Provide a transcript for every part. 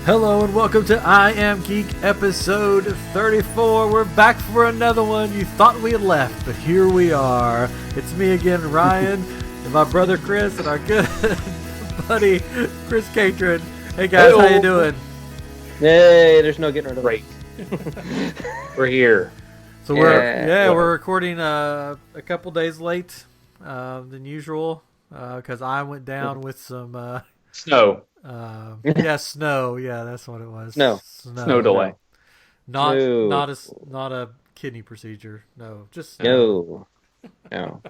Hello and welcome to I Am Geek episode 34. We're back for another one. You thought we had left, but here we are. It's me again, Ryan, and my brother Chris, and our good buddy Chris Catron. Hey guys, Hello. how you doing? Hey, there's no getting rid of it. Great. We're here. So we're recording a couple days late than usual because I went down with some Snow. snow. Yeah, that's what it was. Snow delay. Not No. not a kidney procedure. No, just No. No.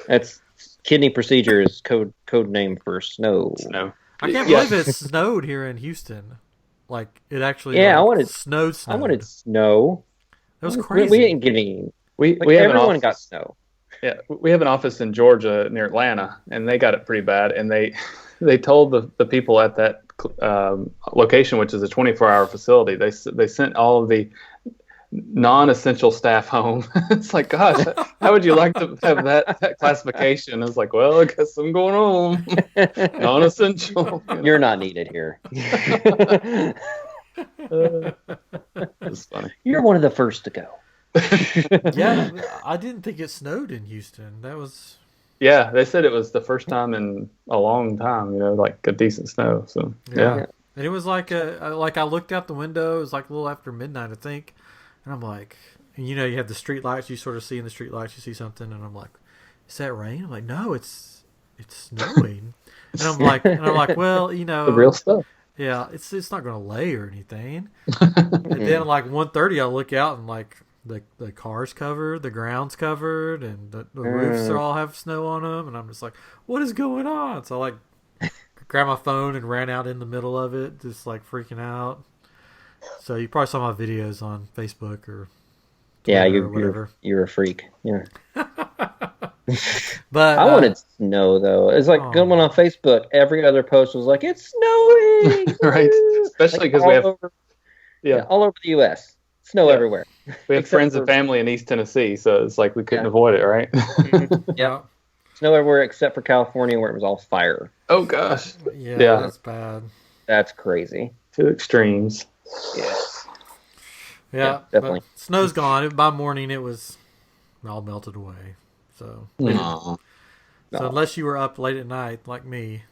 That's kidney procedure is code name for snow. Snow. I can't believe it snowed here in Houston. Like it actually. Yeah, I like, wanted snowed. I wanted snow. That was We crazy. didn't get any. We Like, have an everyone office. got snow. Yeah, we have an office in Georgia near Atlanta, and they got it pretty bad. And they told the people at that location, which is a 24-hour facility, they sent all of the non-essential staff home. It's like, gosh, how would you like to have that classification? It's like, well, I guess I'm going home. Non-essential. You're not needed here. It's funny. You're one of the first to go. Yeah, I didn't think it snowed in Houston. That was. Yeah, they said it was the first time in a long time, like a decent snow. So yeah. And it was like I looked out the window. It was like a little after midnight, I think, and I'm like, and you have the street lights. You sort of see in the street lights. You see something, and I'm like, is that rain? I'm like, no, it's snowing. and I'm like, well, The real stuff. yeah, it's not going to lay or anything. And then like 1:30, I look out and like the car's covered, the ground's covered, and the roofs all have snow on them, and I'm just like, what is going on? So I like grabbed my phone and ran out in the middle of it, just like freaking out. So you probably saw my videos on Facebook or Yeah, Twitter or whatever. you're a freak. Yeah. But I wanted snow though. It's like going on Facebook. Every other post was like, "It's snowing!" Right. Woo! Especially Like, because we have all over the U.S. Snow Yeah. everywhere. we have Except friends for- and family in East Tennessee, so it's like we couldn't Yeah. avoid it, right? Yeah. Snow everywhere except for California, where it was all fire. Oh gosh. yeah, Yeah. that's bad. That's crazy. Two extremes. Yeah. Yeah, definitely. But snow's gone. By morning, it was all melted away. So, Aw. so unless you were up late at night like me,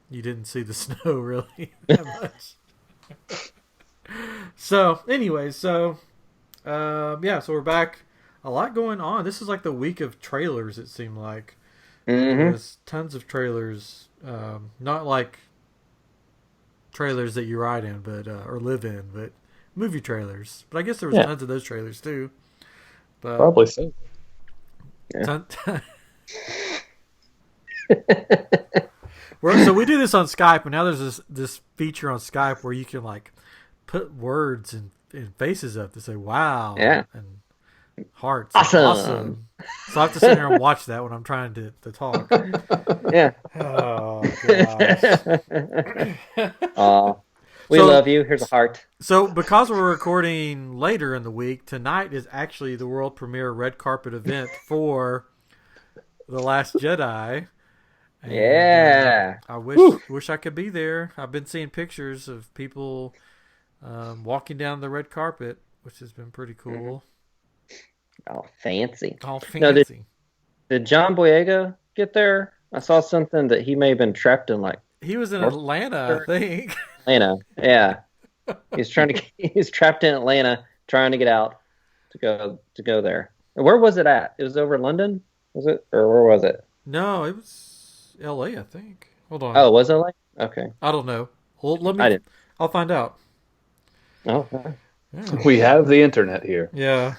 you didn't see the snow really that much. So, anyway, so we're back. A lot going on. This is like the week of trailers. It seemed like Mm-hmm. there's tons of trailers. Not like trailers that you ride in, but or live in, but movie trailers. But I guess there was Yeah. tons of those trailers too. But Probably so. So we do this on Skype, and now there's this feature on Skype where you can like put words and faces up to say "wow" Yeah. and hearts. Awesome. So I have to sit here and watch that when I'm trying to talk. Yeah. Oh gosh. We So- love you. Here's a heart. So because we're recording later in the week, tonight is actually the world premiere red carpet event for The Last Jedi. And, Yeah. I wish I could be there. I've been seeing pictures of people walking down the red carpet, which has been pretty cool. Oh, fancy. All No, fancy. Did John Boyega get there? I saw something that he may have been trapped in like He was in Atlanta, I think. Atlanta. Yeah. He's trapped in Atlanta trying to get out to go there. And where was it at? It was over London? Was it? Or where was it? No, it was L.A., I think. Hold on. Oh, was it like? Okay. I don't know. Well, I didn't. I'll find out. Oh, okay. Yeah. We have the internet here. Yeah.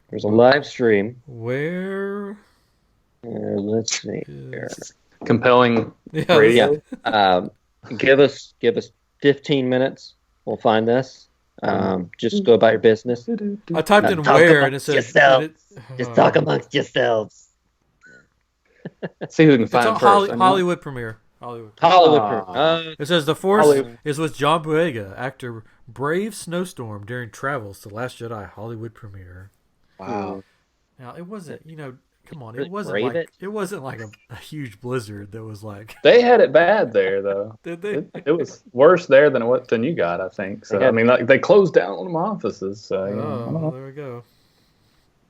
There's a live stream. Where Let's see here. is... Compelling Yeah, radio. Give us 15 minutes. We'll find this. Just go about your business. I typed in Talk where and it amongst said yourselves. Just talk amongst yourselves. See who can It's find on it first. Hollywood premiere. Hollywood. Hollywood. It says the force Hollywood. is with John Boyega, actor brave snowstorm during travels to Last Jedi Hollywood premiere. Wow. Now it wasn't, come on, Really it wasn't brave like it? it wasn't like a huge blizzard that was like. They had it bad there, though. Did they? It was worse there than you got, I think. So I mean, like they closed down one of my offices. So I don't Oh, know. there we go.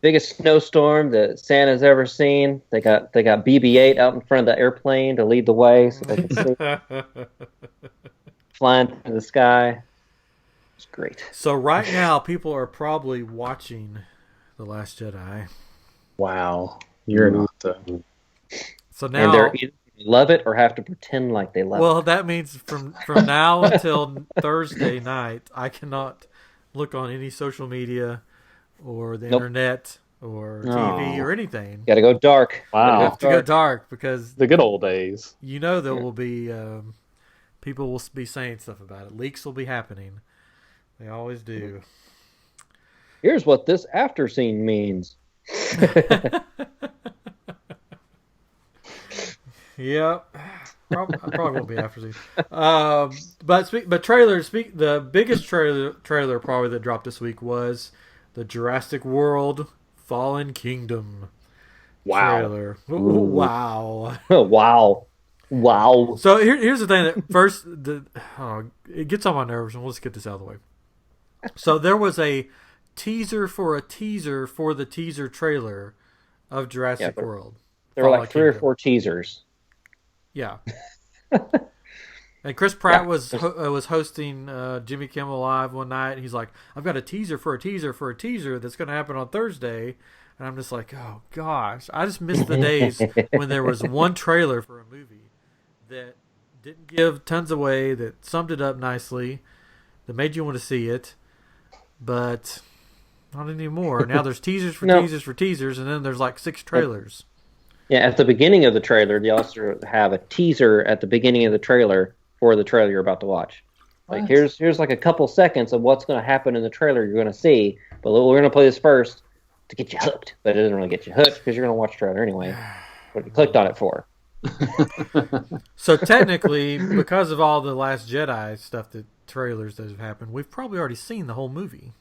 Biggest snowstorm that Santa's ever seen. They got BB-8 out in front of the airplane to lead the way, so they can see flying through the sky. It's great. So right now, people are probably watching The Last Jedi. Wow, you're not. So And now, they're either love it or have to pretend like they love well, it. that means from now until Thursday night, I cannot look on any social media or the Nope. internet or TV Oh. or anything. Got to go dark. I Wow, have to go dark because the good old days. you know there will be people will be saying stuff about it. Leaks will be happening. They always do. Here's what this after scene means. Yep. Probably won't be after these. But trailers. The biggest trailer probably that dropped this week was the Jurassic World Fallen Kingdom Wow. trailer. Ooh, wow. Wow. Wow. So here's the thing. That first, it gets on my nerves, and let's get this out of the way. So there was a teaser for the teaser trailer of Jurassic Yeah, World. There were Fallen like 3 or Kingdom. 4 teasers. Yeah. And Chris Pratt was hosting Jimmy Kimmel Live one night, and he's like, "I've got a teaser for a teaser for a teaser that's going to happen on Thursday," and I'm just like, "Oh gosh, I just missed the days when there was one trailer for a movie that didn't give tons away, that summed it up nicely, that made you want to see it, but not anymore. Now there's teasers for No. teasers for teasers, and then there's like 6 trailers." Yeah, at the beginning of the trailer, they also have a teaser at the beginning of the trailer for the trailer you're about to watch. Like What? here's like a couple seconds of what's going to happen in the trailer you're going to see, but we're going to play this first to get you hooked. But it doesn't really get you hooked because you're going to watch the trailer anyway. What you clicked on it for? So technically, because of all the Last Jedi stuff, the trailers that have happened, we've probably already seen the whole movie,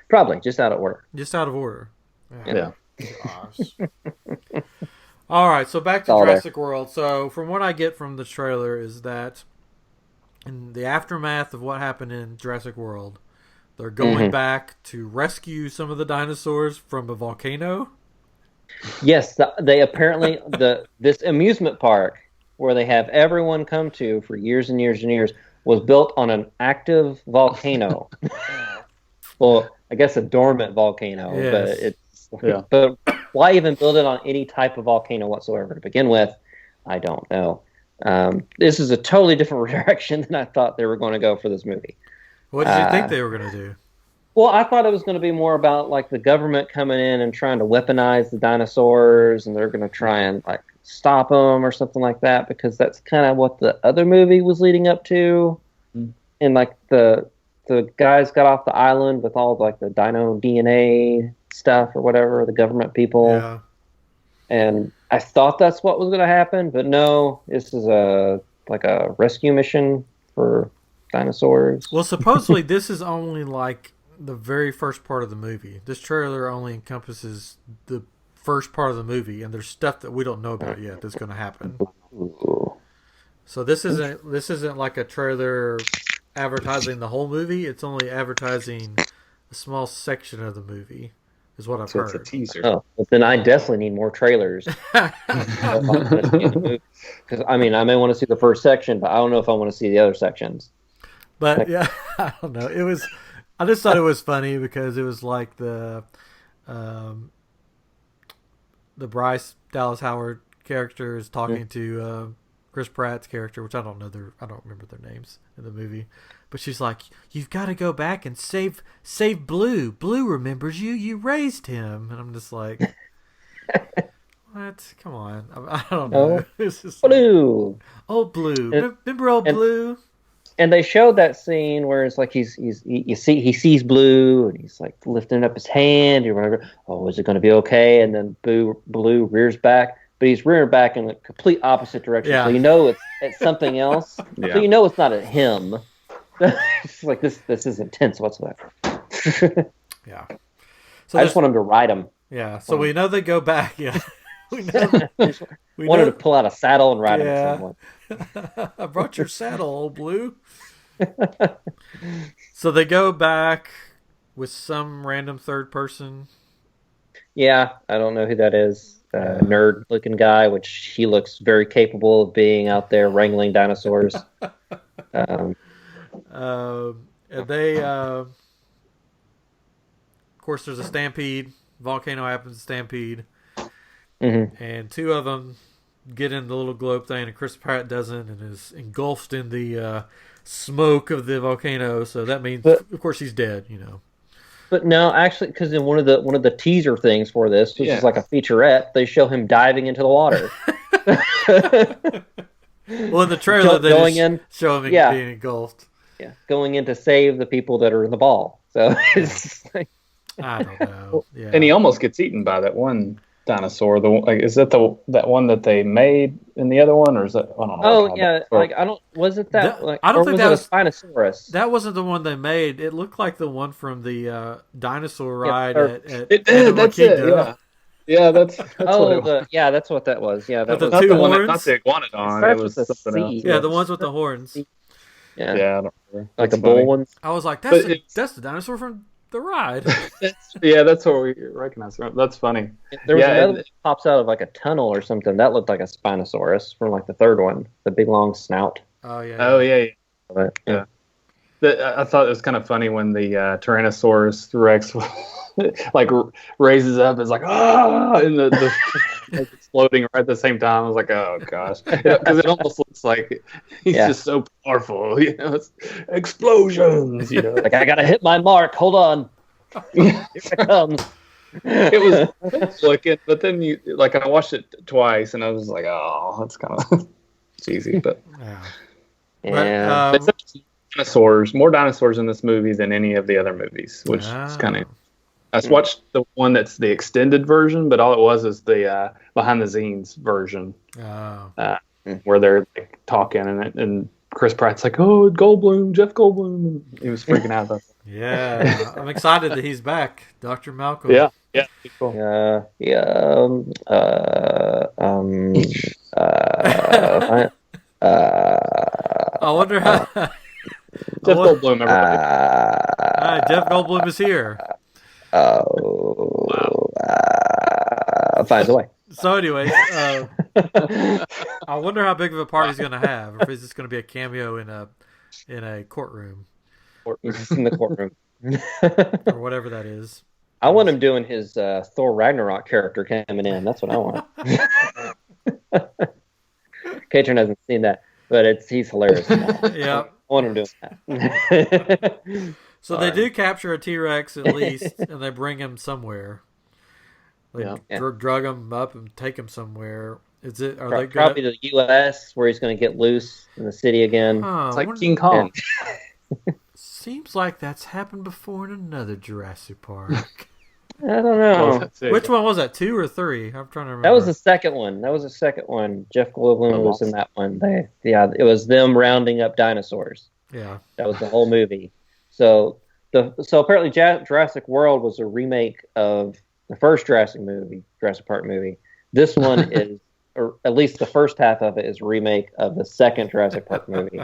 Probably just out of order. just out of order. Yeah. Gosh. All right, so back to All there. Jurassic World. So from what I get from the trailer is that in the aftermath of what happened in Jurassic World, they're going back to rescue some of the dinosaurs from a volcano. Yes, they apparently this amusement park where they have everyone come to for years and years and years was built on an active volcano. Well, I guess a dormant volcano, Yes. but it's Yeah. but why even build it on any type of volcano whatsoever to begin with? I don't know. This is a totally different direction than I thought they were going to go for this movie. What did you think they were going to do? Well, I thought it was going to be more about like the government coming in and trying to weaponize the dinosaurs, and they're going to try and like stop them or something like that, because that's kind of what the other movie was leading up to. Mm. And like the guys got off the island with all like the dino DNA stuff or whatever, the government people. Yeah. And I thought that's what was going to happen, but no, this is a rescue mission for dinosaurs. Well, supposedly this is only like the very first part of the movie. This trailer only encompasses the first part of the movie, and there's stuff that we don't know about yet that's going to happen. Ooh. So this isn't like a trailer advertising the whole movie. It's only advertising a small section of the movie, is what I've So it's a heard. teaser. Oh, but then I definitely need more trailers. Because I mean, I may want to see the first section, but I don't know if I want to see the other sections. But yeah, I don't know. I just thought it was funny because it was like the Bryce Dallas Howard character is talking to Chris Pratt's character, which I don't remember their names in the movie. But she's like, "You've got to go back and save Blue. Blue remembers you. You raised him." And I'm just like, "What? Come on. I don't know." Oh. It's just Blue. old Blue. And- Remember old and- Blue? And they showed that scene where it's like he sees Blue and he's like lifting up his hand. You remember, oh, is it going to be okay? And then Blue rears back, but he's rearing back in the complete opposite direction. Yeah. So you know it's something else. Yeah. So you know it's not a him. It's like this is intense whatsoever. Yeah. So I just want him to ride him. Yeah, so we know they go back. Yeah, we know. We Wanted know. to pull out a saddle and ride Yeah. him somewhere. I brought your saddle, old blue. So they go back with some random third person. Yeah, I don't know who that is. Nerd-looking guy, which he looks very capable of being out there wrangling dinosaurs. And they, of course, there's a stampede. Volcano happens, stampede. Mm-hmm. And two of them get in the little globe thing, and Chris Pratt doesn't, and is engulfed in the smoke of the volcano. So that means, of course, he's dead. But no, actually, because in one of the teaser things for this, which is like a featurette, they show him diving into the water. Well, in the trailer, they Going just in, show him being engulfed. Yeah, going in to save the people that are in the ball. So it's like, I don't know. Yeah. And he almost gets eaten by that one dinosaur. Is that that one that they made in the other one, or is that? I don't know. oh yeah, like I don't. Was it that? I don't think that was a Spinosaurus. That wasn't the one they made. It looked like the one from the dinosaur ride at that's it. Yeah. Yeah, that's what that's what that was. Yeah, that with was the two not horns. Not the iguanodon. It was something else. Yeah, the ones with the horns. Yeah, I don't remember. like the That's bull funny. ones. I was like, But that's the dinosaur from the ride. That's what we recognize. That's funny. There was another one that pops out of like a tunnel or something. That looked like a Spinosaurus from like the third one, the big long snout. Oh yeah. Oh yeah. But, yeah. I thought it was kind of funny when the Tyrannosaurus Rex like raises up. It's like and the like exploding right at the same time. I was like, oh gosh, because it almost looks like he's just so powerful. It's explosions. Like I gotta hit my mark. Hold on, here it comes. It was looking, but then I watched it twice, and I was like, oh, that's kind of cheesy, but Yeah. But more dinosaurs in this movie than any of the other movies, which is kind of. I watched the one that's the extended version, but all it was is the behind the scenes version, where they're like talking and Chris Pratt's like, "Oh, Goldblum, Jeff Goldblum," he was freaking out about that. Yeah, I'm excited that he's back, Dr. Malcolm. Yeah, cool. I wonder how. Jeff Goldblum. Jeff Goldblum is here. Finds a way. So, anyways, I wonder how big of a part he's going to have, or if it's just going to be a cameo in a courtroom, In the courtroom. or whatever that is. I want him doing his Thor Ragnarok character coming in. That's what I want. Katrin hasn't seen that, but he's hilarious. Yeah. I want him doing that. So they do capture a T-Rex at least, and they bring him somewhere. They drug him up and take him somewhere. Is it? Are they probably to the U.S. where he's going to get loose in the city again? It's like King Kong. Seems like that's happened before in another Jurassic Park. I don't know. Which one was that? 2 or 3? I'm trying to remember. That was the second one. Jeff Goldblum was in that one. It was them rounding up dinosaurs. Yeah, that was the whole movie. So apparently Jurassic World was a remake of the first Jurassic Park movie. This one is, or at least the first half of it is a remake of the second Jurassic Park movie.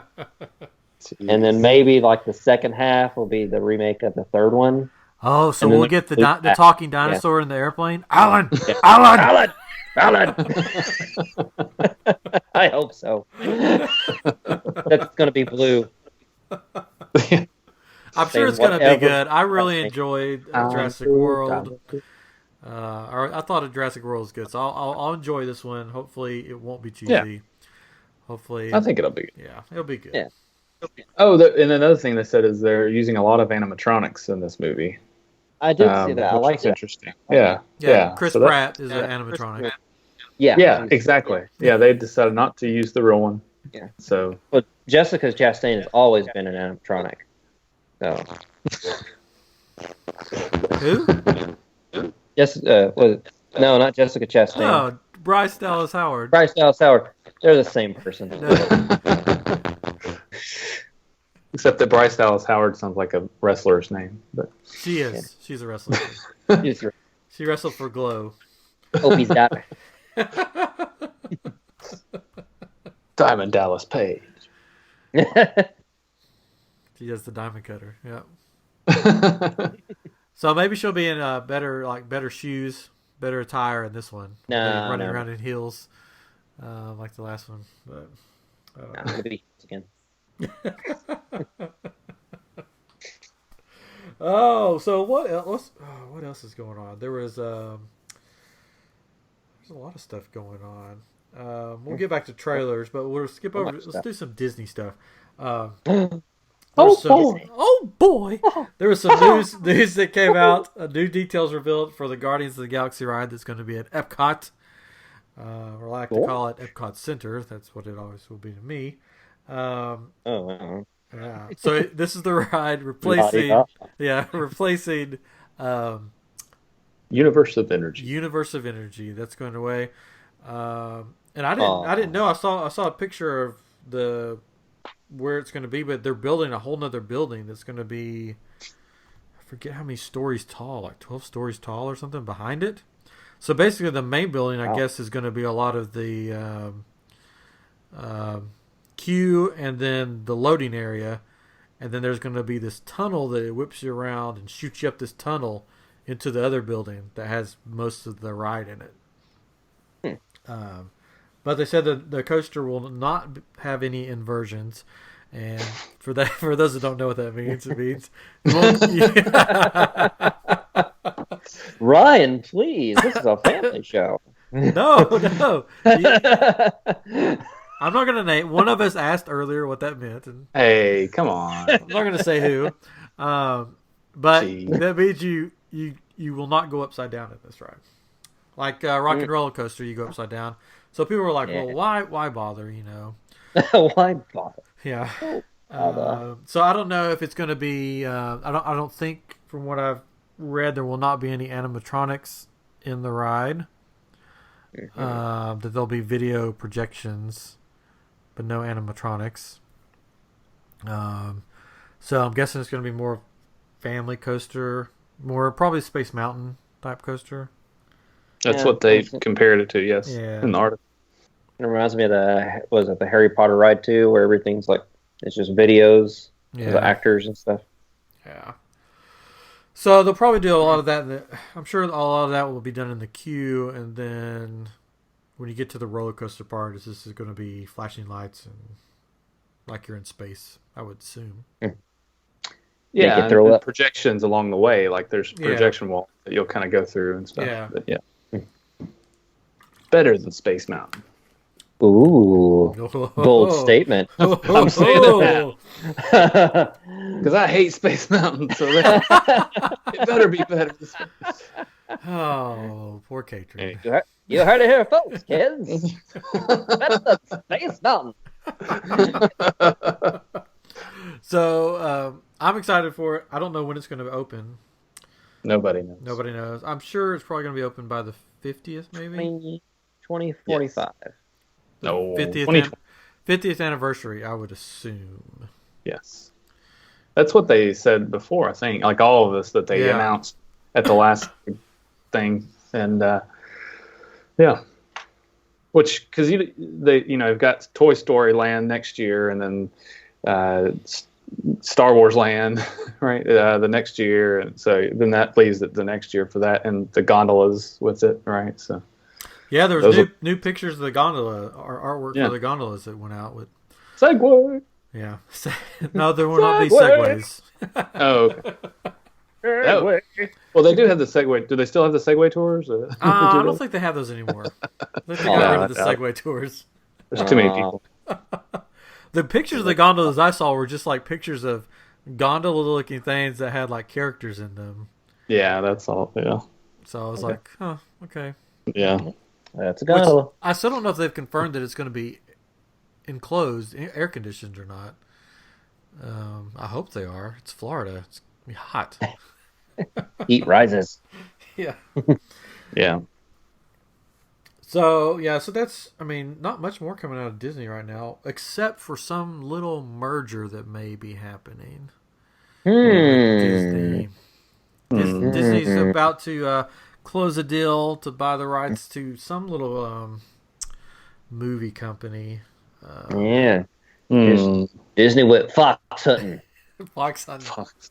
And then maybe like the second half will be the remake of the third one. Oh, so we'll get the talking dinosaur in the airplane? Alan! Alan! I hope so. That's going to be blue. I'm sure it's going to be good. I really enjoyed Jurassic World. I thought Jurassic World was good, so I'll enjoy this one. Hopefully, it won't be cheesy. Yeah. Hopefully, I think it'll be good. Yeah, it'll be good. Yeah. Oh, and another thing they said is they're using a lot of animatronics in this movie. I did see that. I like that. Interesting. Yeah. Chris Pratt is an animatronic. Yeah, exactly. Yeah, they decided not to use the real one. Yeah. So. But Jessica Chastain has always been an animatronic. So. Who? No, not Jessica Chastain. Oh, Bryce Dallas Howard. Bryce Dallas Howard. They're the same person. Except that Bryce Dallas Howard sounds like a wrestler's name, but she is. Yeah. She's a wrestler. She wrestled for Glow. Opie's got Diamond Dallas Page. She does the diamond cutter. Yeah. So maybe she'll be in better shoes, better attire in this one. No, running no. around in heels, like the last one. But I'm gonna be again. oh, so what else? What else is going on? There's a lot of stuff going on. We'll get back to trailers, but we'll skip over. Let's do some Disney stuff. Oh boy! Oh boy! There was some news that came out. New details revealed for the Guardians of the Galaxy ride that's going to be at Epcot. Or I like to call it Epcot Center. That's what it always will be to me. wow. Yeah. So this is the ride replacing Universe of Energy. Universe of Energy. That's going away. And I didn't know. I saw a picture of where it's going to be, but they're building a whole nother building that's going to be, I forget how many stories tall, like 12 stories tall or something behind it. So basically the main building, I guess, is going to be a lot of the queue and then the loading area. And then there's going to be this tunnel that it whips you around and shoots you up this tunnel into the other building that has most of the ride in it. But they said that the coaster will not have any inversions, and for those that don't know what that means, it means Ryan, please. This is a family show. No. I'm not gonna name. One of us asked earlier what that meant, and Hey, come on. I'm not gonna say who. But Gee. that means you will not go upside down at this ride. Like Rock and Roller Coaster, you go upside down. So people were like, "Well, why bother?" You know. Why bother? Yeah. So I don't know if it's going to be. I don't think, from what I've read, there will not be any animatronics in the ride. That there'll be video projections, but no animatronics. So I'm guessing it's going to be more family coaster, more probably Space Mountain type coaster. That's what they compared it to, yes, in the article. It reminds me of the Harry Potter ride too, where everything's like, it's just videos of the actors and stuff. Yeah. So they'll probably do a lot of that. I'm sure a lot of that will be done in the queue, and then when you get to the roller coaster part, this is going to be flashing lights and like you're in space, I would assume. Yeah, and projections along the way, like there's projection wall that you'll kind of go through and stuff. Yeah. But better than Space Mountain. Ooh, bold statement. I'm saying it now because I hate Space Mountain, so it better be better. Oh, poor Katrin. Hey. You heard it here, folks, kids. Better than Space Mountain. So I'm excited for it. I don't know when it's going to open. Nobody knows. I'm sure it's probably going to be open by the 50th, maybe 2045. Yes. No, 50th anniversary, I would assume. Yes, that's what they said before. I think, like all of this, that they announced at the last thing, and which because they've got Toy Story Land next year, and then Star Wars Land, right, the next year, and so then that leaves it the next year for that, and the gondolas with it, right? So. Yeah, there was new pictures of the gondola, or artwork for the gondolas that went out with. Segway. Yeah. No, there will not be segways. Oh, okay. Well, they do have the Segway. Do they still have the Segway tours? I don't think they have those anymore. I think they got rid of the Segway tours. There's too many people. The pictures of the gondolas I saw were just like pictures of gondola-looking things that had like characters in them. Yeah, that's all. Yeah. So I was like, huh, okay. Yeah. That's a gondola. I still don't know if they've confirmed that it's going to be enclosed, air conditioned or not. I hope they are. It's Florida. It's going to be hot. Heat rises. Yeah. Yeah. So that's, not much more coming out of Disney right now, except for some little merger that may be happening. Disney's about to close a deal to buy the rights to some little movie company. Yeah. Hmm. Disney with Fox hunting. Fox on. Fox.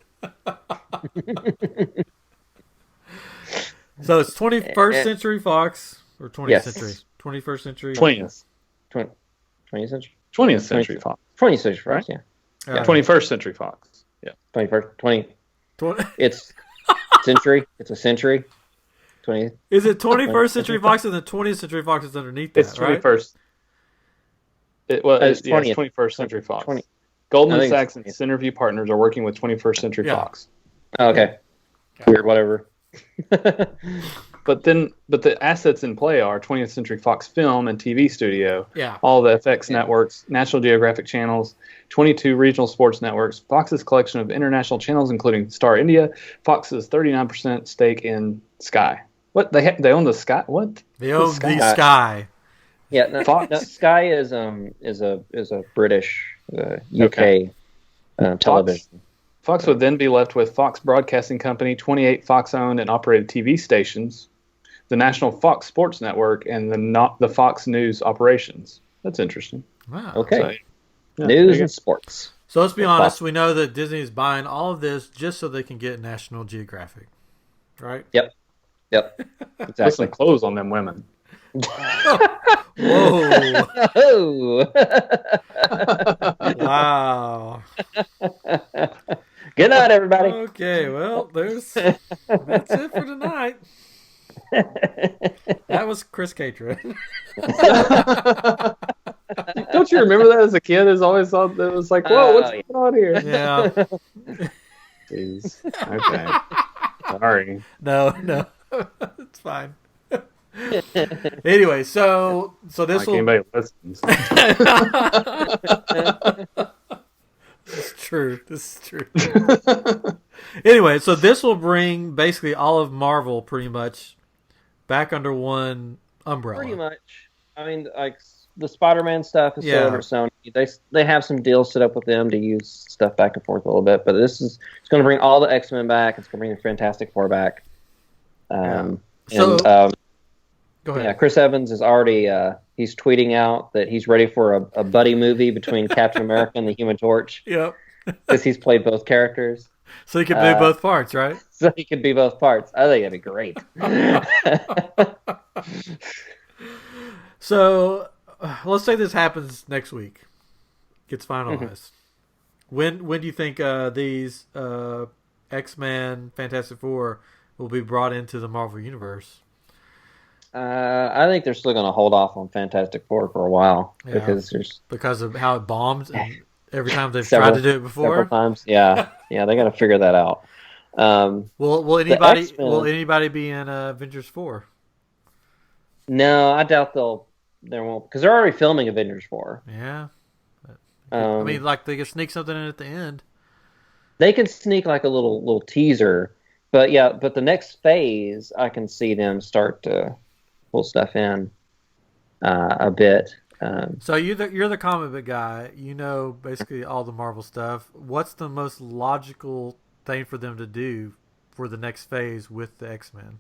So it's 21st Century Fox or 20th Yes. Century? 21st Century. 20th 20th century? 20th Century Fox. 20th century Fox, yeah. 21st Century Fox. Yeah. 21st, 20. 20 It's century. It's a century. 20th. Is it 21st Century Fox and the 20th Century Fox is underneath that, It's right? 21st. It's It's 20th. 21st Century Fox. 20. I Goldman think it's Sachs and Centerview Partners are working with 21st Century Yeah. Fox. Oh, okay. Weird, whatever. But the assets in play are 20th Century Fox Film and TV Studio, Yeah. all the FX networks, National Geographic channels, 22 regional sports networks, Fox's collection of international channels, including Star India, Fox's 39% stake in Sky. What they own the Sky? What? They own Sky. the Sky. Yeah, no, Fox. no, Sky is a British UK television. Fox would then be left with Fox Broadcasting Company, 28 Fox-owned and operated TV stations, the National Fox Sports Network, and the Fox News operations. That's interesting. Wow. Okay, So, yeah, news there you and sports. So let's be honest. We know that Disney is buying all of this just so they can get National Geographic, right? Yep, Put exactly. some clothes on them women. Whoa! Oh. Wow. Good night, everybody. Okay, well, that's it for tonight. That was Chris Catron. Don't you remember that as a kid? It's always thought that was like, whoa, what's Yeah. going on here? Yeah. Jeez. Okay. Sorry. No, it's fine. Anyway, so this Like will. anybody listens. This is true. Anyway, so this will bring basically all of Marvel pretty much back under one umbrella. Pretty much. I mean, like the Spider-Man stuff is Yeah. still under Sony. They have some deals set up with them to use stuff back and forth a little bit, but it's going to bring all the X-Men back. It's going to bring the Fantastic Four back. So- And Go ahead. yeah, Chris Evans is already he's tweeting out that he's ready for a buddy movie between Captain America and the Human Torch Yep. because he's played both characters, So you can do both parts, right? so he could be both parts. I think that'd be great. So let's say this happens next week. Gets finalized. When do you think these X-Men, Fantastic Four will be brought into the Marvel Universe? I think they're still going to hold off on Fantastic Four for a while Yeah. because there's Because of how it bombed and every time they've Several- tried to do it several before. times. Yeah, they got to figure that out. Will anybody be in Avengers 4? No, I doubt there won't because they're already filming Avengers 4. Yeah. I mean, like they could sneak something in at the end. They can sneak like a little teaser, but the next phase I can see them start to pull stuff in a bit. So you're the comic book guy. You know basically all the Marvel stuff. What's the most logical thing for them to do for the next phase with the X-Men?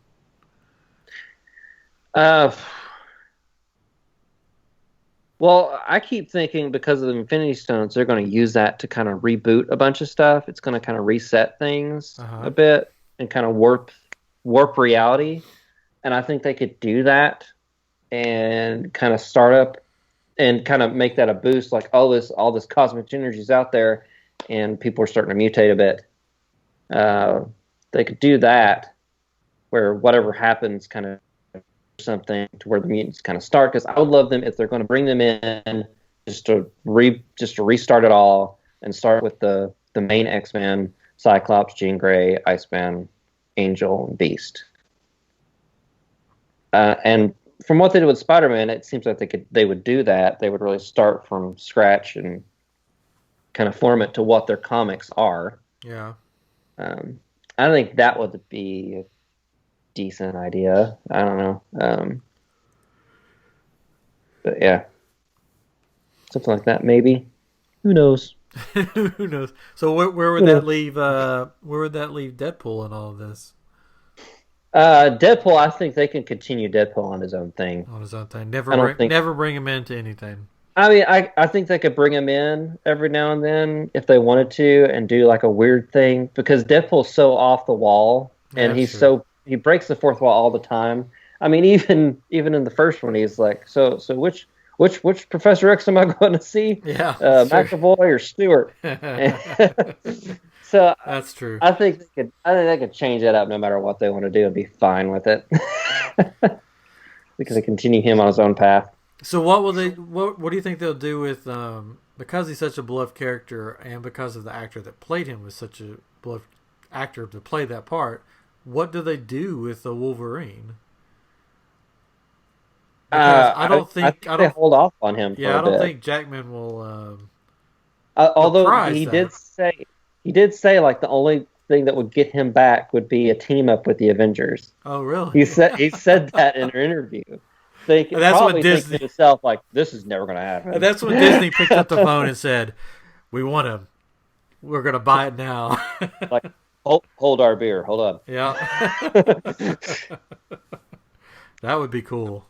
Well, I keep thinking because of the Infinity Stones, they're going to use that to kind of reboot a bunch of stuff. It's going to kind of reset things a bit and kind of warp reality. And I think they could do that and kind of start up and kind of make that a boost. Like all this cosmic energy is out there, and people are starting to mutate a bit. They could do that, where whatever happens, kind of something to where the mutants kind of start. Because I would love them if they're going to bring them in just to restart it all and start with the main X-Men: Cyclops, Jean Grey, Iceman, Angel, and Beast. And from what they did with Spider-Man, it seems like they would do that. They would really start from scratch and kind of form it to what their comics are. Yeah. I think that would be a decent idea. I don't know. But yeah. Something like that, maybe. Who knows? Who knows? So where would that leave? Where would that leave Deadpool in all of this? Deadpool, I think they can continue Deadpool on his own thing. On his own thing. I don't think. Never bring him into anything. I mean, I think they could bring him in every now and then if they wanted to and do like a weird thing because Deadpool's so off the wall and Yeah, he's sure. so he breaks the fourth wall all the time. I mean, even in the first one, he's like, so which Professor X am I going to see? Yeah, that's true. McAvoy or Stewart? So That's true. I think they could change that up no matter what they want to do and be fine with it because they continue him on his own path. So what will they? What do you think they'll do with because he's such a beloved character and because of the actor that played him was such a beloved actor to play that part? What do they do with the Wolverine? Because I don't think they hold off on him. Yeah, for a I don't bit. think Jackman will. Although reprise he that. did say like the only thing that would get him back would be a team up with the Avengers. Oh, really? He said that in an interview. Thinking, And that's what probably Disney- thinking to himself like this is never going to happen. And that's when Disney picked up the phone and said, "We want him. We're gonna buy it now." Like hold our beer. Hold on. Yeah, that would be cool.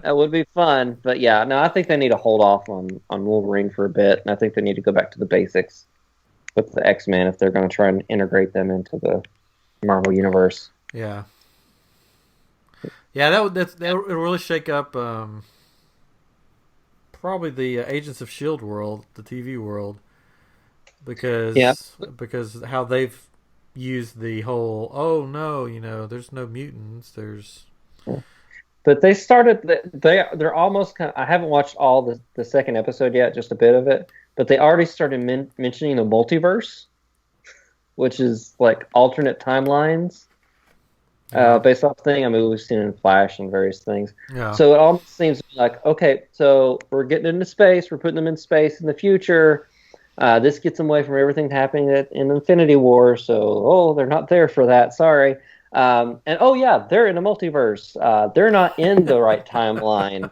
That would be fun, but yeah, no, I think they need to hold off on Wolverine for a bit, and I think they need to go back to the basics with the X-Men if they're going to try and integrate them into the Marvel universe. Yeah, yeah, that would really shake up probably the Agents of Shield world, the TV world, because Yeah. because how they've used the whole no, there's no mutants, there's But they started. They're almost kind of. I haven't watched all the second episode yet, just a bit of it. But they already started mentioning the multiverse, which is like alternate timelines based off thing. I mean, we've seen it in Flash and various things. yeah. So it almost seems like okay, so we're getting into space. We're putting them in space in the future. This gets them away from everything happening in Infinity War. So they're not there for that. Sorry. And yeah, they're in a multiverse. They're not in the right timeline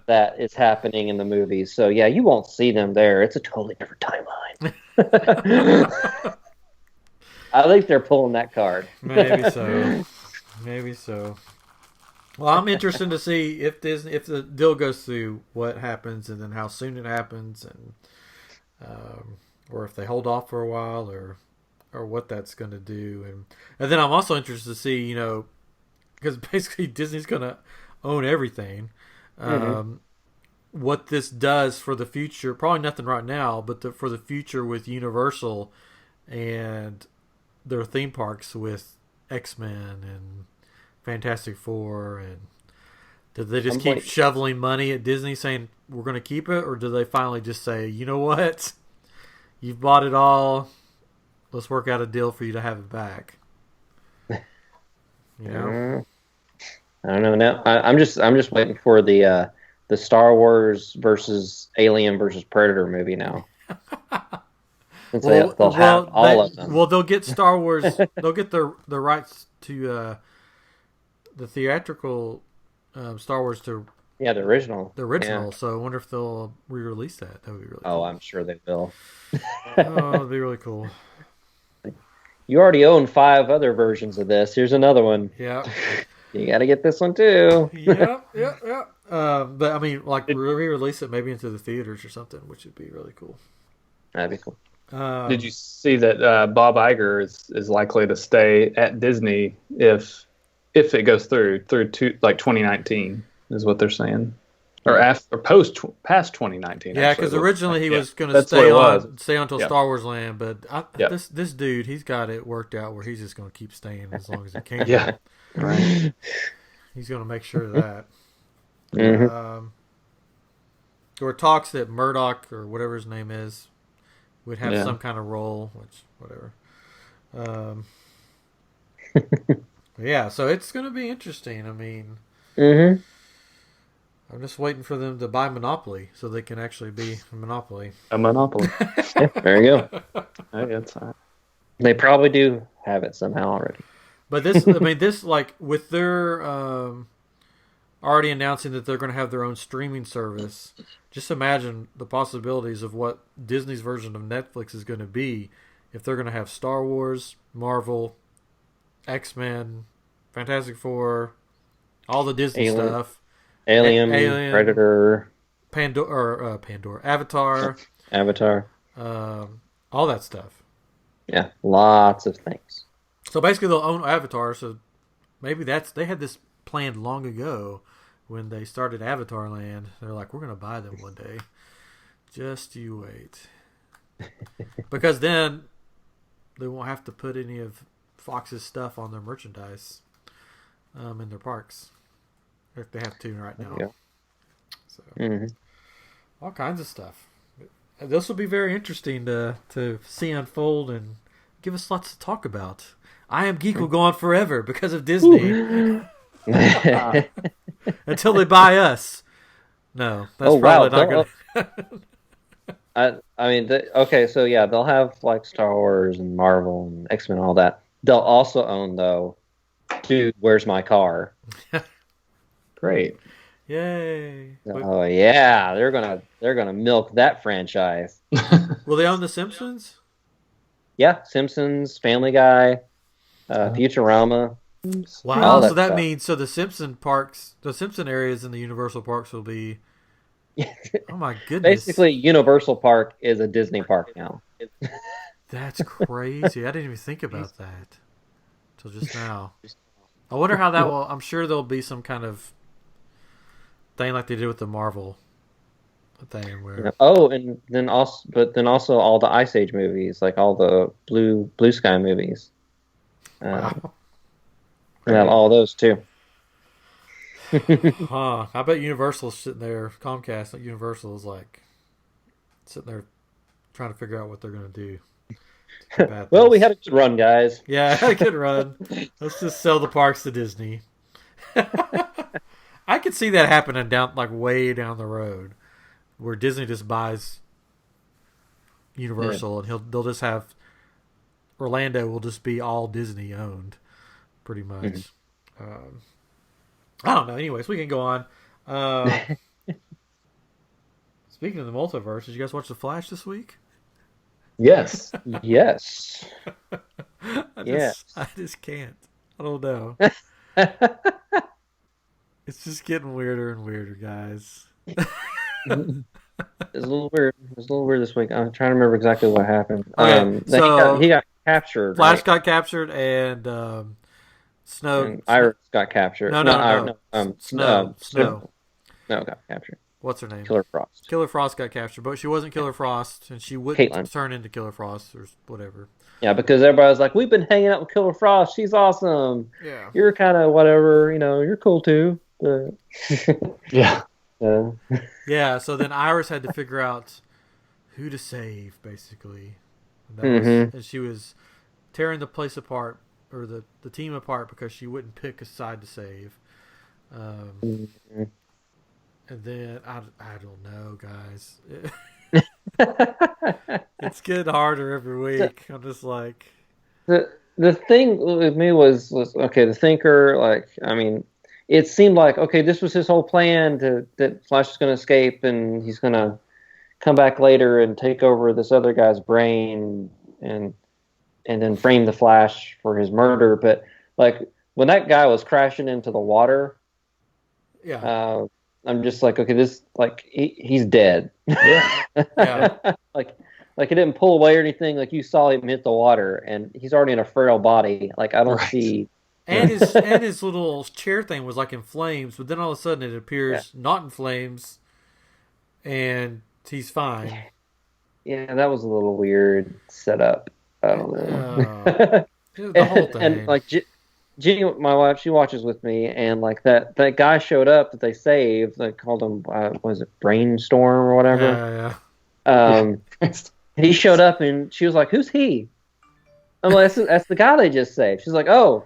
that is happening in the movies. So yeah, you won't see them there. It's a totally different timeline. I think they're pulling that card. Maybe so. Maybe so. Well, I'm interested to see if the deal goes through, what happens, and then how soon it happens, and or if they hold off for a while, or what that's going to do, and then I'm also interested to see, because basically Disney's going to own everything. What this does for the future, probably nothing right now, but for the future with Universal and their theme parks with X-Men and Fantastic Four, and did they just keep shoveling money at Disney saying we're going to keep it, or do they finally just say, you know what, you've bought it all, let's work out a deal for you to have it back? I don't know. Now I'm just waiting for the Star Wars versus Alien versus Predator movie now. Since they'll have all of them. Well, they'll get Star Wars. They'll get the rights to the theatrical Star Wars to the original. The original. Yeah. So I wonder if they'll re-release that. That would be really Oh, cool. I'm sure they will. It'd be really cool. You already own 5 other versions of this. Here's another one. Yeah. You got to get this one too. Yeah. But I mean, like re-release it maybe into the theaters or something, which would be really cool. That'd be cool. Did you see that Bob Iger is likely to stay at Disney if it goes through 2019 is what they're saying, or past 2019? Yeah, because originally he was going to That's stay what it was. stay until Yeah. Star Wars Land, but Yeah. this dude, he's got it worked out where he's just going to keep staying as long as he can. Yeah. Right. He's going to make sure of that. Mhm. There were talks that Murdoch, or whatever his name is, would have Yeah. some kind of role, which, whatever. Yeah, so it's going to be interesting. I mean, Mhm. I'm just waiting for them to buy Monopoly so they can actually be a Monopoly. A monopoly. Yeah, there you go. Hey, that's all right. They probably do have it somehow already. But this, I mean, this, like, with their already announcing that they're going to have their own streaming service, just imagine the possibilities of what Disney's version of Netflix is going to be if they're going to have Star Wars, Marvel, X-Men, Fantastic Four, all the Disney Alien. stuff, Alien, Predator, Pandora, Avatar, Avatar. all that stuff. Yeah, lots of things. So basically, they'll own Avatar. So maybe they had this planned long ago when they started Avatar Land. They're like, we're gonna buy them one day. Just you wait, because then they won't have to put any of Fox's stuff on their merchandise in their parks if they have to right now. Yeah. So all kinds of stuff. This will be very interesting to see unfold and give us lots to talk about. I Am Geek will go on forever because of Disney until they buy us. No, that's probably not going to. I mean, okay, so yeah, they'll have like Star Wars and Marvel and X-Men and all that. They'll also own, though, Dude, Where's My Car? Great. Yay! Oh yeah, they're gonna milk that franchise. Will they own The Simpsons? Yeah, Simpsons, Family Guy, Futurama. Wow! So that stuff. means the Simpson areas in the Universal parks will be. Oh my goodness! Basically, Universal Park is a Disney park now. That's crazy. I didn't even think about that till just now. I wonder how that will. I'm sure there'll be some kind of thing like they did with the Marvel thing where. Oh, and then also all the Ice Age movies, like all the Blue Sky movies. Wow. And all those too. I bet Universal's sitting there. Comcast at Universal is like sitting there trying to figure out what they're going to do. Well, we had a good run, guys. Yeah, had a good run. Let's just sell the parks to Disney. I could see that happening way down the road, where Disney just buys Universal, and they'll just have Orlando will just be all Disney owned, pretty much. I don't know. Anyways, we can go on. Speaking of the multiverse, did you guys watch The Flash this week? Yes. Yes. I just can't. I don't know. It's just getting weirder and weirder, guys. It's a little weird. It was a little weird this week. I'm trying to remember exactly what happened. Okay, so he got captured. Flash got captured, and Iris got captured. No. Snow. No, got captured. What's her name? Killer Frost. Killer Frost got captured, but she wasn't Killer Frost, and she wouldn't Caitlin. turn into Killer Frost or whatever. Yeah, because everybody was like, "We've been hanging out with Killer Frost. She's awesome. Yeah. You're kind of whatever. You're cool too." Yeah. Yeah. So then Iris had to figure out who to save, basically, and she was tearing the place apart, or the team apart, because she wouldn't pick a side to save. And then I don't know, guys. It's getting harder every week. I'm just like the thing with me was okay. The Thinker, it seemed like okay, this was his whole plan that Flash is going to escape and he's going to come back later and take over this other guy's brain and then frame the Flash for his murder. But when that guy was crashing into the water, yeah. I'm just like, okay, this he's dead. Yeah. Like it didn't pull away or anything. Like you saw him hit the water, and he's already in a frail body. Like I don't see. And his little chair thing was in flames, but then all of a sudden it appears not in flames, and he's fine. Yeah, that was a little weird setup. I don't know. The whole thing. And Jenny, my wife, she watches with me, and that guy showed up that they saved. They called him, was it Brainstorm or whatever? Yeah. He showed up, and she was like, "Who's he?" I'm like, "That's the guy they just saved." She's like, "Oh,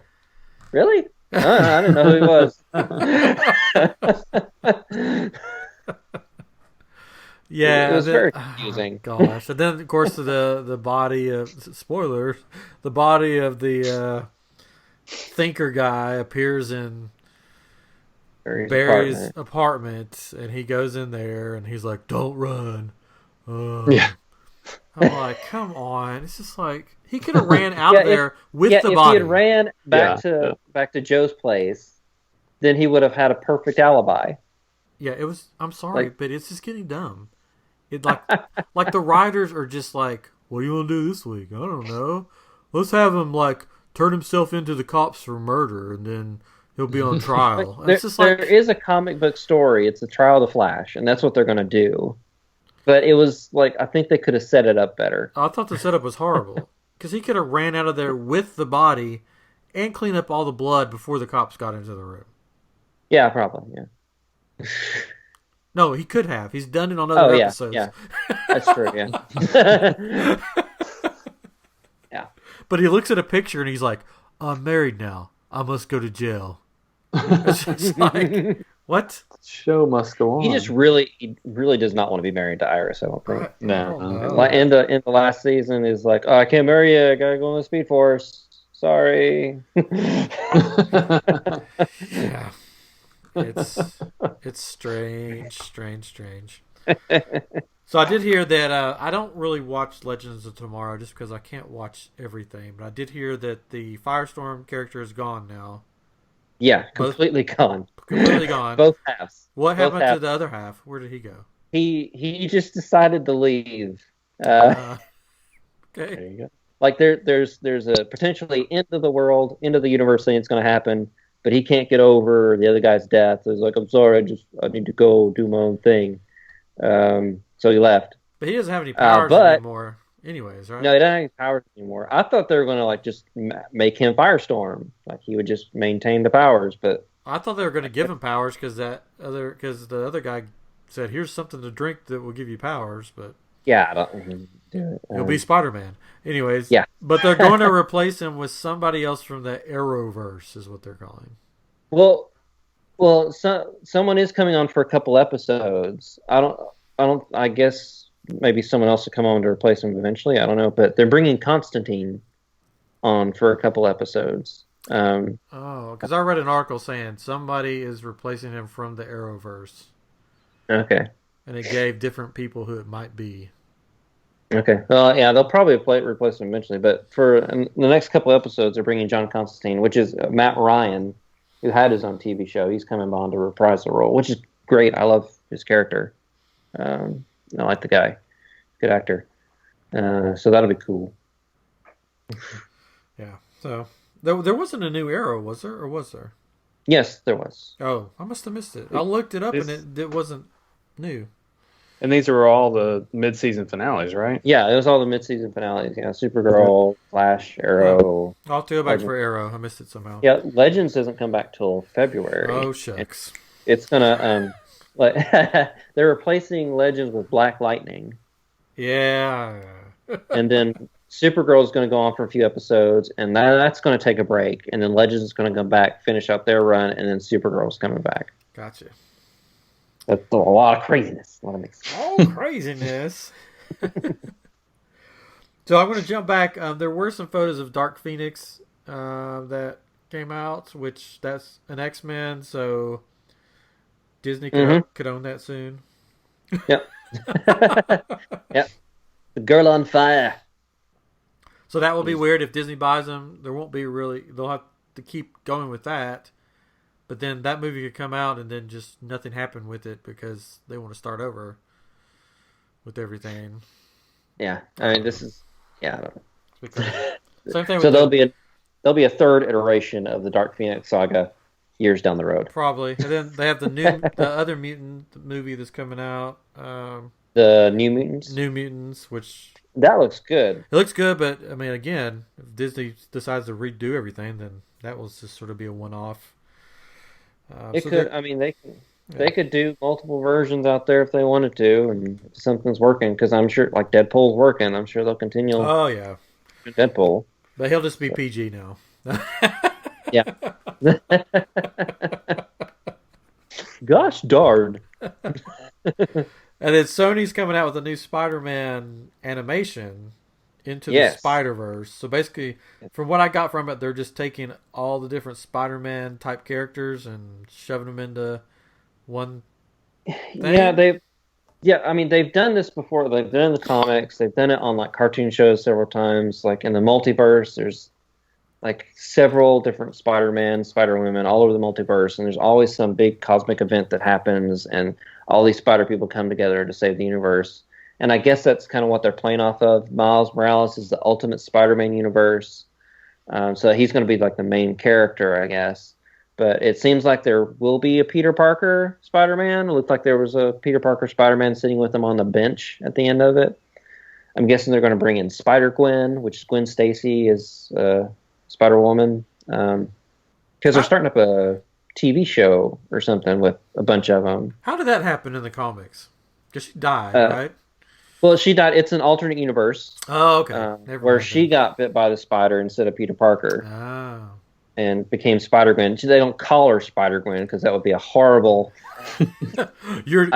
really? I didn't know who he was." Yeah, it was very confusing. Gosh, and then of course the body of spoilers, the body of the Thinker guy appears in Barry's apartment, and he goes in there, and he's like, "Don't run." I'm like, come on. It's just like he could have ran out of Yeah, there with Yeah, the if body. he had ran back to Joe's place, then he would have had a perfect alibi. Yeah, it was. I'm sorry, Like, but it's just getting dumb. It like the writers are just like, what do you want to do this week? I don't know. Let's have him like turn himself into the cops for murder, and then he'll be on trial. And there, it's just like, there is a comic book story. It's the trial of the Flash, and that's what they're going to do. But it was like, I think they could have set it up better. I thought the setup was horrible because he could have ran out of there with the body and cleaned up all the blood before the cops got into the room. Yeah, probably. Yeah. No, he could have. He's done it on other episodes. Yeah, that's true. Yeah. Yeah. But he looks at a picture and he's like, I'm married now. I must go to jail. It's just like, what? Show must go on. He really does not want to be married to Iris, I don't think. No. Like in the last season is like, oh, I can't marry you. I gotta go on the Speed Force. Sorry. Yeah. It's strange. So I did hear that I don't really watch Legends of Tomorrow just because I can't watch everything. But I did hear that the Firestorm character is gone now. Yeah, completely gone. Completely gone. Both halves. What Both happened to halves. the other half? Where did he go? He just decided to leave. Okay. There you go. Like there's a potentially end of the world, end of the universe thing that's going to happen, but he can't get over the other guy's death. He's like, I'm sorry, I need to go do my own thing. So he left. But he doesn't have any powers but- anymore, anyways, right? No, he doesn't have any powers anymore. I thought they were going to like just make him Firestorm, like he would just maintain the powers. But I thought they were going to give him powers because the other guy said, "Here's something to drink that will give you powers." But yeah, I don't do it. he'll be Spider-Man, anyways. Yeah. But they're going to replace him with somebody else from the Arrowverse, is what they're calling. Well, someone is coming on for a couple episodes. I guess maybe someone else will come on to replace him eventually. I don't know, but they're bringing Constantine on for a couple episodes. Because I read an article saying somebody is replacing him from the Arrowverse, Okay. and it gave different people who it might be. Okay. Well, yeah, they'll probably replace him eventually, but for the next couple episodes, they're bringing John Constantine, which is Matt Ryan, who had his own TV show. He's coming on to reprise the role, which is great. I love his character. I like the guy. Good actor. So that'll be cool. Yeah. So there wasn't a new Arrow, was there, or was there? Yes, there was. Oh, I must have missed it. I looked it up and it wasn't new. And these are all the mid-season finales, right? Yeah, it was all the mid-season finales. Yeah, Supergirl, Flash, Arrow. I'll have to go back for Arrow. I missed it somehow. Yeah, Legends doesn't come back till February. Oh, shucks. It's gonna like they're replacing Legends with Black Lightning, Yeah. and then Supergirl is going to go on for a few episodes, and that's going to take a break, and then Legends is going to come back, finish up their run, and then Supergirl's coming back. Gotcha. That's a lot of craziness. A lot of mix. Oh, craziness. So I'm going to jump back. There were some photos of Dark Phoenix that came out, which that's an X-Men, so Disney could own that soon. Yep. Yep. The girl on fire. So that will be weird if Disney buys them. There won't be really. They'll have to keep going with that. But then that movie could come out and then just nothing happened with it because they want to start over with everything. Yeah, I mean this is I don't know. Same thing. So with there'll be a third iteration of the Dark Phoenix saga years down the road. probably, and then they have the other mutant movie that's coming out. The New Mutants. New Mutants, which That looks good. it looks good, but I mean, again, if Disney decides to redo everything, then that will just sort of be a one-off. It could. I mean, they could do multiple versions out there if they wanted to, and if something's working. Because I'm sure, like Deadpool's working. I'm sure they'll continue. Oh yeah, Deadpool. but he'll just be PG now. Yeah. Gosh darn. And then Sony's coming out with a new Spider-Man animation into the Spider-Verse. So basically, from what I got from it, they're just taking all the different Spider-Man type characters and shoving them into one thing. Yeah, Yeah, I mean they've done this before. They've done it in the comics. They've done it on like cartoon shows several times. Like in the multiverse, there's like several different Spider-Man, Spider-Women all over the multiverse, and there's always some big cosmic event that happens, and all these Spider people come together to save the universe. And I guess that's kind of what they're playing off of. Miles Morales is the ultimate Spider-Man universe, so he's going to be like the main character, I guess. But it seems like there will be a Peter Parker Spider-Man. It looked like there was a Peter Parker Spider-Man sitting with him on the bench at the end of it. I'm guessing they're going to bring in Spider-Gwen, which is Gwen Stacy is Spider-Woman. Because they're starting up a TV show or something with a bunch of them. How did that happen in the comics? Because she died, right? Well, she died. It's an alternate universe. Oh, okay. Where she got bit by the spider instead of Peter Parker. Oh. And became Spider-Gwen. They don't call her Spider-Gwen because that would be a horrible your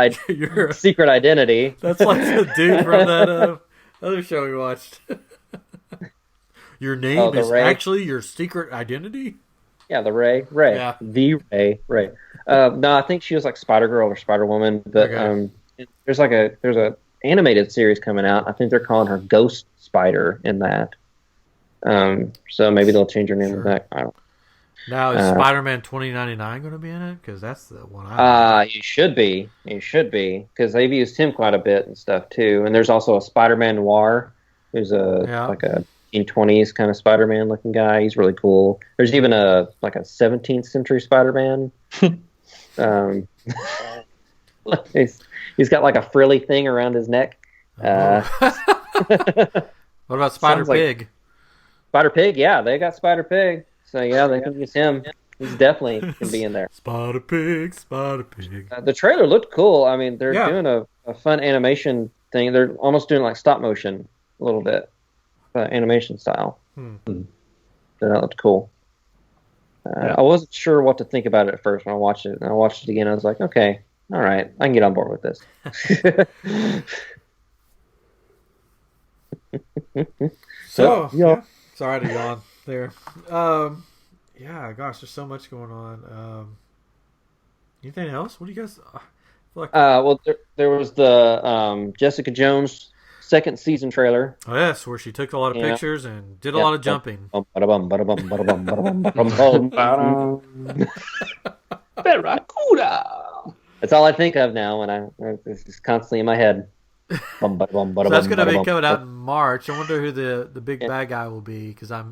secret identity. That's like the dude from that other show we watched. Your name is Ray. Actually your secret identity? Yeah, the Ray. Yeah. The Ray. No, I think she was like Spider-Girl or Spider-Woman. But there's a animated series coming out. I think they're calling her Ghost Spider in that. So maybe they'll change her name to that. I don't know. Now, is Spider-Man 2099 going to be in it? Because that's the one I He should be. He should be. Because they've used him quite a bit and stuff, too. And there's also a Spider-Man Noir, who's like a 1920s kind of Spider-Man looking guy. He's really cool. There's even a 17th century Spider-Man. He's got like a frilly thing around his neck. What about Spider-Pig? Spider-Pig, yeah, they got Spider-Pig. So yeah, they can use him. He's definitely can be in there. Spider-Pig. The trailer looked cool. I mean, they're doing a fun animation thing. They're almost doing like stop motion a little bit, animation style. So that looked cool. I wasn't sure what to think about it at first when I watched it. And I watched it again. I was like, okay, all right, I can get on board with this. So, yeah. Sorry to yawn there. Yeah, gosh, there's so much going on. Anything else? What do you guys feel like? Well, there was the Jessica Jones second season trailer. Oh, yes, where she took a lot of pictures and did a lot of jumping. Barracuda. That's all I think of now when it's just constantly in my head. So that's going to be coming out in March. I wonder who the big bad guy will be, because I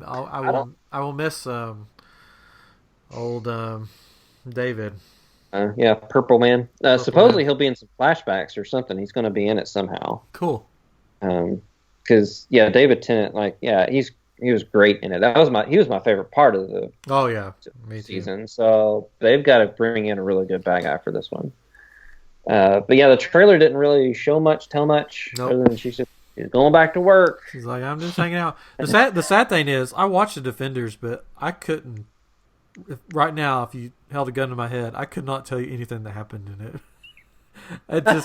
will miss old David. Purple Man. Supposedly he'll be in some flashbacks or something. He's going to be in it somehow. Cool. Because David Tennant, he was great in it. He was my favorite part of the season. So they've got to bring in a really good bad guy for this one. But yeah, the trailer didn't really tell much. Nope. Other than she's going back to work. She's like, I'm just hanging out. The sad thing is, I watched The Defenders, but I couldn't. Right now, if you held a gun to my head, I could not tell you anything that happened in it.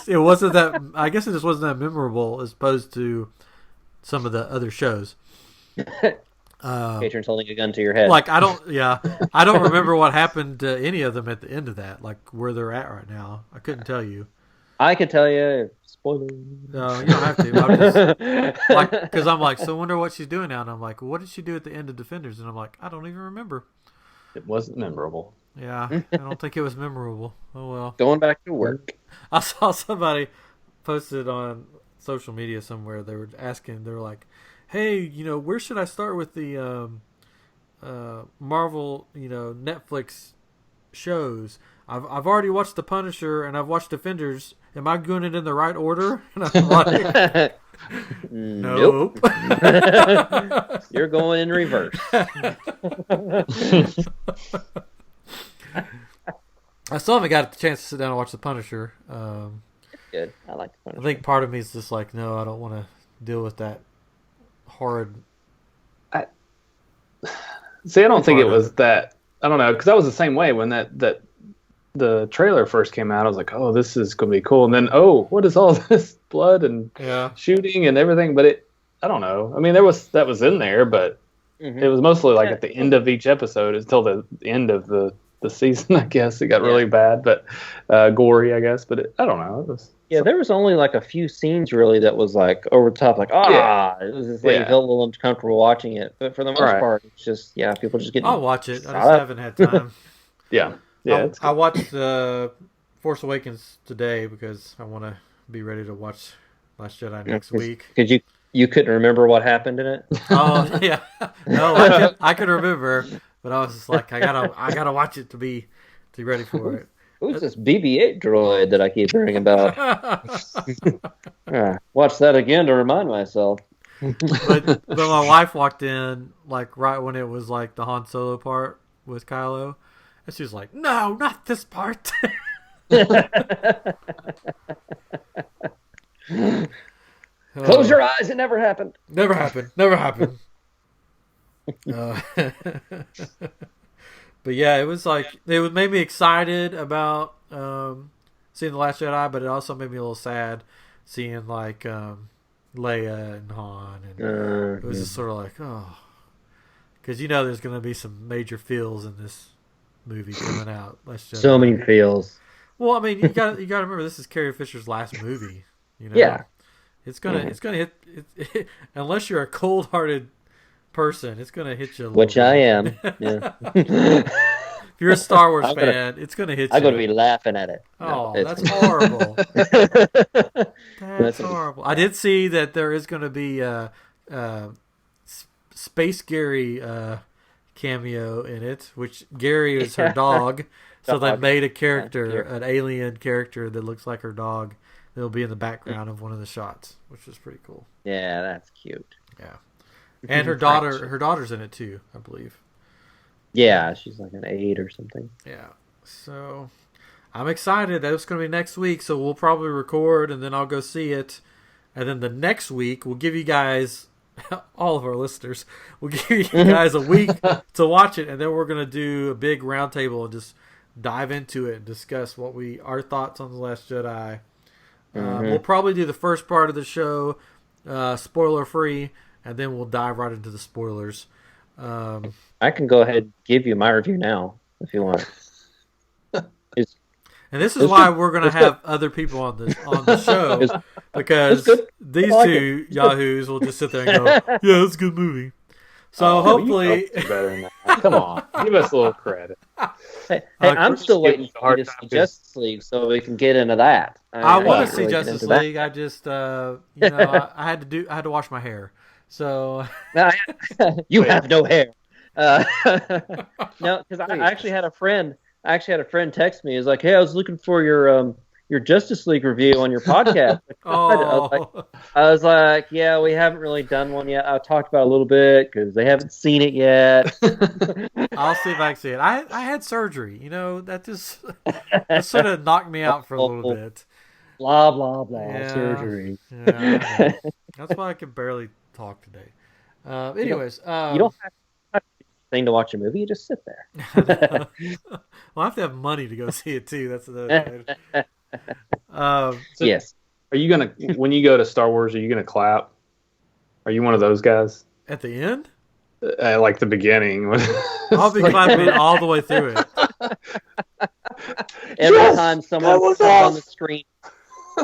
It wasn't that. I guess it just wasn't that memorable as opposed to some of the other shows. Patron's holding a gun to your head. Like I don't remember what happened to any of them at the end of that. Like where they're at right now, I couldn't tell you. I could tell you. Spoiler. No, you don't have to. I'm just because I'm like, so I wonder what she's doing now, and I'm like, what did she do at the end of Defenders? And I'm like, I don't even remember. It wasn't memorable. Yeah, I don't think it was memorable. Oh well. Going back to work. I saw somebody posted on social media somewhere. They were asking. They were like, hey, where should I start with the Marvel, Netflix shows? I've already watched The Punisher and I've watched Defenders. Am I doing it in the right order? And I'm like, nope. You're going in reverse. I still haven't got a chance to sit down and watch The Punisher. It's good. I like The Punisher. I think part of me is just like, no, I don't want to deal with that horrid. I don't think it was that. I don't know, because I was the same way when that the trailer first came out. I was like, oh, this is going to be cool. And then, oh, what is all this blood and shooting and everything? But I don't know. I mean, that was in there, but it was mostly like at the end of each episode until the end of the the season. I guess it got really bad, but gory, I guess. But I don't know. It was there was only like a few scenes really that was like over the top, like it was just like you felt a little uncomfortable watching it. But for the most part, it's just people just getting. I'll watch it. I just haven't had time. yeah. I watched Force Awakens today because I want to be ready to watch Last Jedi next week. Because you couldn't remember what happened in it. Oh yeah, no, I could remember, but I was just like, I gotta watch it to be ready for it. Who's this BB-8 droid that I keep hearing about? Watch that again to remind myself. But my wife walked in like right when it was like the Han Solo part with Kylo, and she was like, "No, not this part." Close your eyes. It never happened. Never happened. But yeah, it was like it made me excited about seeing The Last Jedi, but it also made me a little sad seeing like Leia and Han, and it was just sort of like, because there's going to be some major feels in this movie coming out. So many feels. Well, I mean, you got to remember this is Carrie Fisher's last movie. Yeah, it's gonna hit unless you're a cold-hearted person, it's gonna hit you. Which bit. I am. Yeah. If you're a Star Wars fan, it's gonna hit you. I'm gonna be laughing at it. Oh, that's horrible. That's horrible. I did see that there is gonna be Space Gary cameo in it, which Gary is her dog. So they made a character, an alien character that looks like her dog. That'll be in the background of one of the shots, which is pretty cool. Yeah, that's cute. Yeah, and her daughter's in it too, I believe. Yeah, she's like an 8 or something. Yeah, so I'm excited. That's going to be next week, so we'll probably record, and then I'll go see it. And then the next week, we'll give you guys, all of our listeners, we'll give you guys a week to watch it, and then we're going to do a big roundtable and just dive into it and discuss our thoughts on The Last Jedi. We'll probably do the first part of the show spoiler free, and then we'll dive right into the spoilers. I can go ahead and give you my review now if you want. And this is why we're going to have other people on the show, because these two yahoos will just sit there and go, "Yeah, it's a good movie." So hopefully, better than that. Come on, give us a little credit. Hey, I'm still waiting for you to see Justice League so we can get into that. I want to see Justice League. I just, I had to wash my hair. So you have no hair. No, because I actually had a friend. Text me. He's like, "Hey, I was looking for your Justice League review on your podcast." I was like, "Yeah, we haven't really done one yet. I talked about it a little bit because they haven't seen it yet." I'll see if I can see it. I had surgery. That just sort of knocked me out for a little bit. Blah blah blah. Yeah, surgery. Yeah, that's why I can barely talk today. Anyways, you don't have thing to watch a movie. You just sit there. Well, I have to have money to go see it too. That's another thing. Yes. Are you gonna, when you go to Star Wars, are you gonna clap? Are you one of those guys? At the end? Like the beginning. I'll be clapping all the way through it. Every time someone pops up on the screen.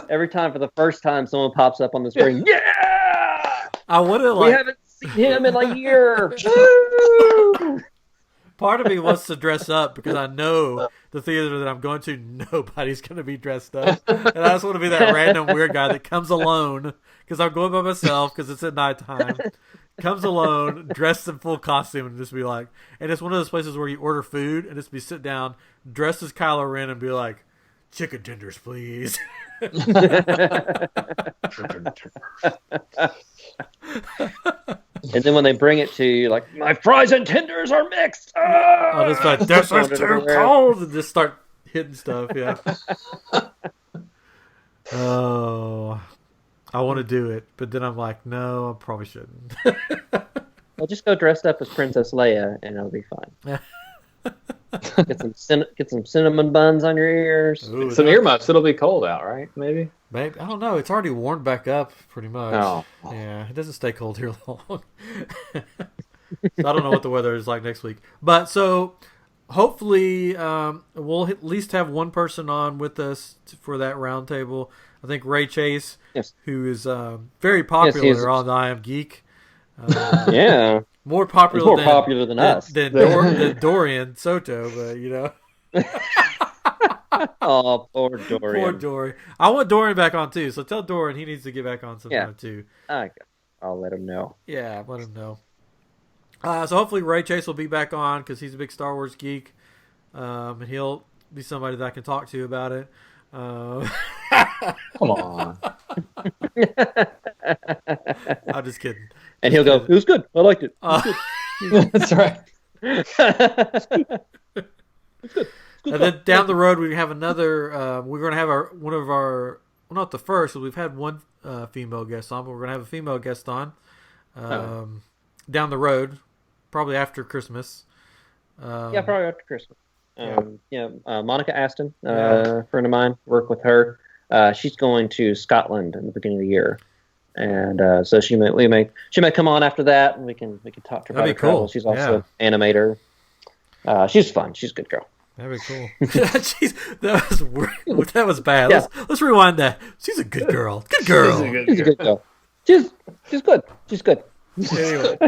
Every time for the first time someone pops up on the screen. Yeah! I would have We haven't seen him in a year. Part of me wants to dress up because I know the theater that I'm going to, nobody's going to be dressed up. And I just want to be that random weird guy that comes alone because I'm going by myself because it's at nighttime. Comes alone, dressed in full costume, and just be like, and it's one of those places where you order food and just be sit down, dressed as Kylo Ren, and be like, "Chicken tenders, please." And then when they bring it to you, like, "My fries and tenders are mixed." I'll just like, "This is too cold," and just start hitting stuff. Yeah. Oh, I want to do it, but then I'm like, no, I probably shouldn't. Well, just go dressed up as Princess Leia, and it'll be fine. Get some cinnamon buns on your ears. Ooh, some earmuffs. It'll be cold out, right? Maybe. I don't know. It's already warmed back up pretty much. Oh. Yeah, it doesn't stay cold here long. So I don't know what the weather is like next week. But so hopefully we'll at least have one person on with us for that roundtable. I think Ray Chase, Yes. who is very popular is. on the I Am Geek. Yeah. More He's popular more than, popular than us. than Dorian Soto, but you know. Oh, poor Dorian. Poor Dory. I want Dorian back on too, so tell Dorian he needs to get back on sometime too. I'll let him know. Yeah, let him know. So hopefully Ray Chase will be back on because he's a big Star Wars geek, and he'll be somebody that I can talk to about it. Come on. I'm just kidding. And he'll go, it was good. I liked it. That's right. And then down the road we have another. We're going to have one of our. Well, not the first. We've had one female guest on, but we're going to have a female guest on down the road, probably after Christmas. Yeah, probably after Christmas. Monica Aston, a friend of mine, work with her. She's going to Scotland in the beginning of the year, and so she might come on after that, and we can talk to her about her travel. She's also an animator. She's fun. She's a good girl. That'd be cool. Jeez, that was bad. Yeah. Let's rewind that. She's a good girl. Good girl. She's a good girl. She's good. She's good. Anyway,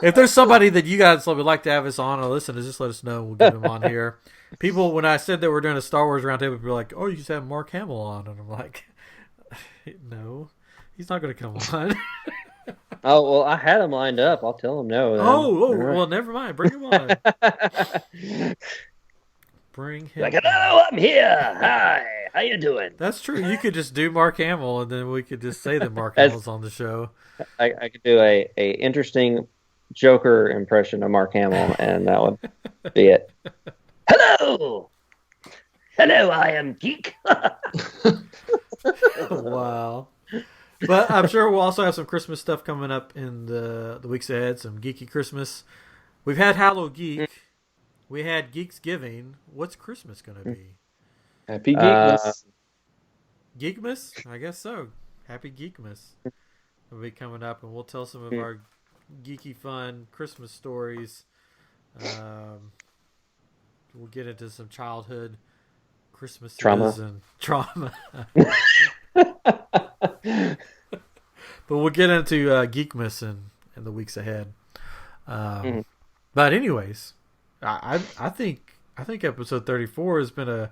if there's somebody that you guys would like to have us on or listen to, just let us know. We'll get them on here. People, when I said that we're doing a Star Wars roundtable, people were like, "Oh, you just have Mark Hamill on," and I'm like, "No, he's not going to come on." Oh well, I had him lined up. I'll tell him no. Well, never mind. Bring him on. Bring him. Like, hello, I'm here. Hi, how you doing? That's true. You could just do Mark Hamill, and then we could just say that Mark Hamill's on the show. I could do a interesting Joker impression of Mark Hamill, and that would be it. Hello, I am geek. Wow. But I'm sure we'll also have some Christmas stuff coming up in the weeks ahead. Some geeky Christmas. We've had Hallow Geek. We had Geeksgiving. What's Christmas going to be? Happy Geekmas. Geekmas? I guess so. Happy Geekmas will be coming up, and we'll tell some of our geeky fun Christmas stories. We'll get into some childhood Christmas and trauma. But we'll get into Geekmas in the weeks ahead. But anyways, I think episode 34 has been a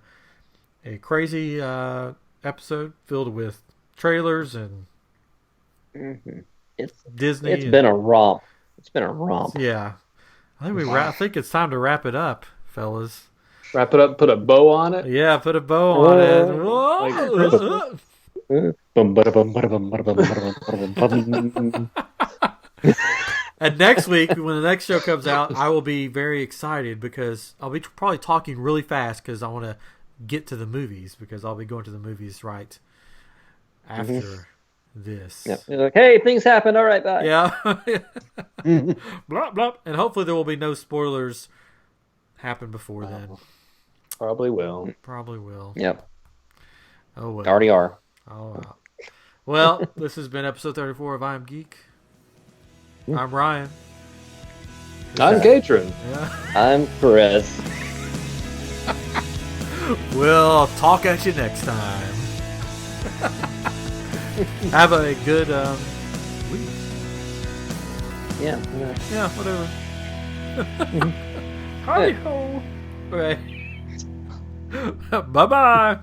crazy episode filled with trailers and Disney. It's been a romp. Yeah, I think it's time to wrap it up, fellas. Wrap it up. Put a bow on it. Yeah, put a bow on it. And next week, when the next show comes out, I will be very excited because I'll be probably talking really fast because I want to get to the movies because I'll be going to the movies right after this. Yep. You're like, hey, things happen. All right, bye. Yeah. Blah, blah. And hopefully there will be no spoilers happen before then. Probably will. Yep. Oh, well. Already are. Oh, well, this has been episode 34 of I Am Geek. I'm Ryan. I'm Katrin. Yeah. I'm Chris. We'll talk at you next time. Have a good week. Yeah. Yeah, whatever. Howdy ho. Right. Bye-bye.